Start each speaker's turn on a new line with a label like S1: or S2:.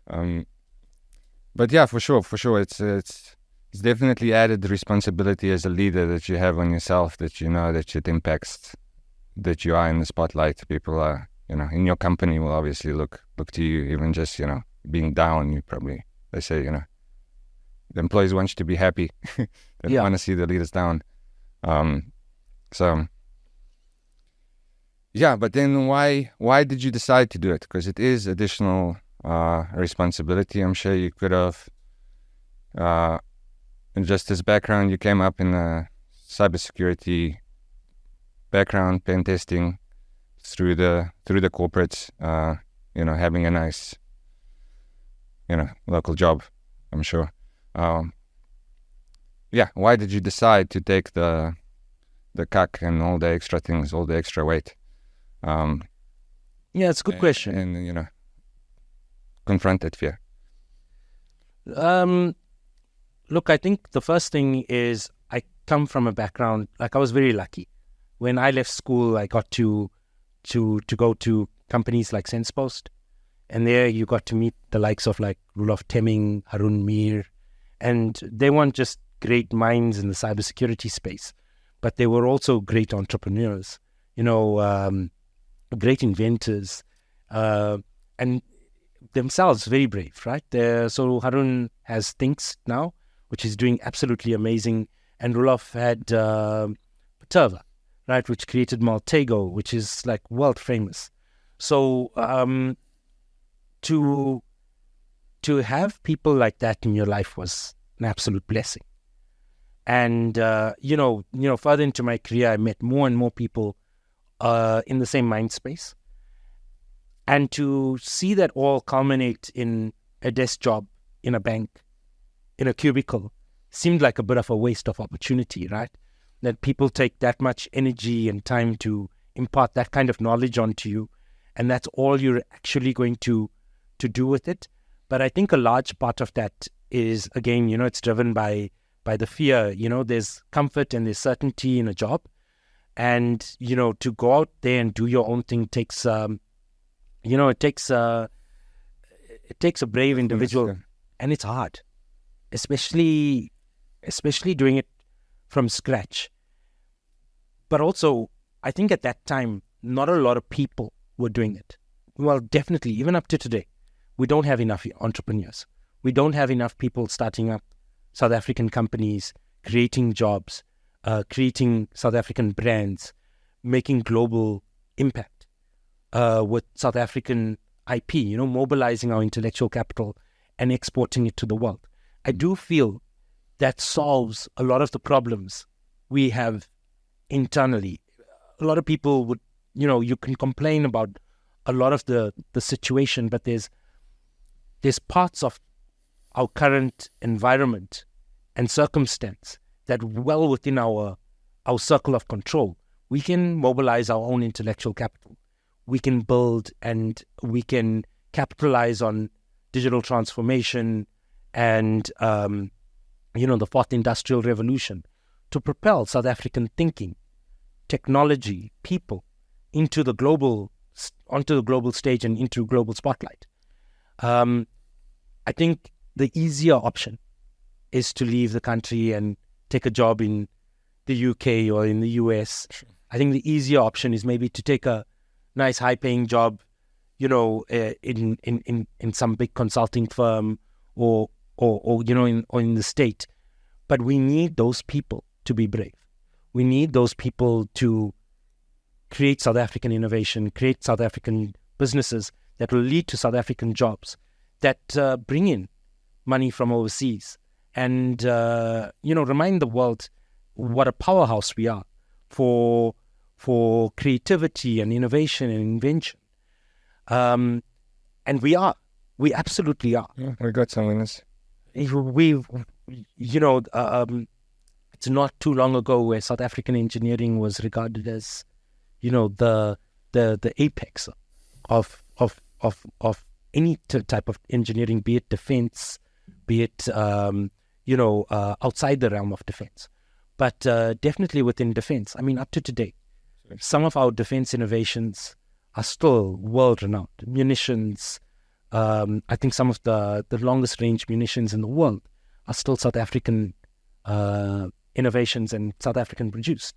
S1: But yeah, for sure, it's definitely added responsibility as a leader that you have on yourself, that you know that it impacts, that you are in the spotlight. People are, in your company will obviously look to you, even just, being down, they say, the employees want you to be happy. They don't want to see the leaders down. So yeah, but then why did you decide to do it? Because it is additional responsibility. I'm sure you could have, just as background, you came up in a cybersecurity background, pen testing, through the corporates, having a nice, local job, I'm sure. Why did you decide to take the CAC and all the extra things, all the extra weight?
S2: It's a good question.
S1: And confront that fear.
S2: Look, I think the first thing is I come from a background, like I was very lucky. When I left school, I got to go to companies like SensePost, and there you got to meet the likes of like Roelof Temming, Harun Mir, and they weren't just great minds in the cybersecurity space, but they were also great entrepreneurs, great inventors, and themselves very brave, right? So Harun has Thinks now, which is doing absolutely amazing, and Roelof had Paterva, right, which created Maltego, which is like world famous. So to have people like that in your life was an absolute blessing. And further into my career, I met more and more people in the same mind space. And to see that all culminate in a desk job in a bank, in a cubicle, seemed like a bit of a waste of opportunity, right? That people take that much energy and time to impart that kind of knowledge onto you, and that's all you're actually going to do with it. But I think a large part of that is, again, it's driven by the fear. There's comfort and there's certainty in a job, and to go out there and do your own thing takes it takes a brave individual, and it's hard, especially doing it from scratch. But also, I think at that time, not a lot of people were doing it. Well, definitely, even up to today, we don't have enough entrepreneurs. We don't have enough people starting up South African companies, creating jobs, creating South African brands, making global impact with South African IP, mobilizing our intellectual capital and exporting it to the world. I do feel that solves a lot of the problems we have internally. A lot of people would, you can complain about a lot of the situation, but there's parts of our current environment and circumstance that well within our circle of control, we can mobilize our own intellectual capital. We can build and we can capitalize on digital transformation and, the fourth industrial revolution to propel South African thinking, technology, people onto the global stage and into global spotlight. I think the easier option is to leave the country and take a job in the UK or in the US. Sure. I think the easier option is maybe to take a nice high-paying job, in some big consulting firm or in the state. But we need those people to be brave. We need those people to create South African innovation, create South African businesses that will lead to South African jobs that bring in money from overseas and, remind the world what a powerhouse we are for creativity and innovation and invention. And we absolutely are.
S1: Yeah, we got some winners.
S2: It's not too long ago where South African engineering was regarded as, the apex of any type of engineering, be it defense, be it, outside the realm of defense. But definitely within defense, up to today, some of our defense innovations are still world-renowned. Munitions, I think some of the longest range munitions in the world are still South African innovations and South African produced.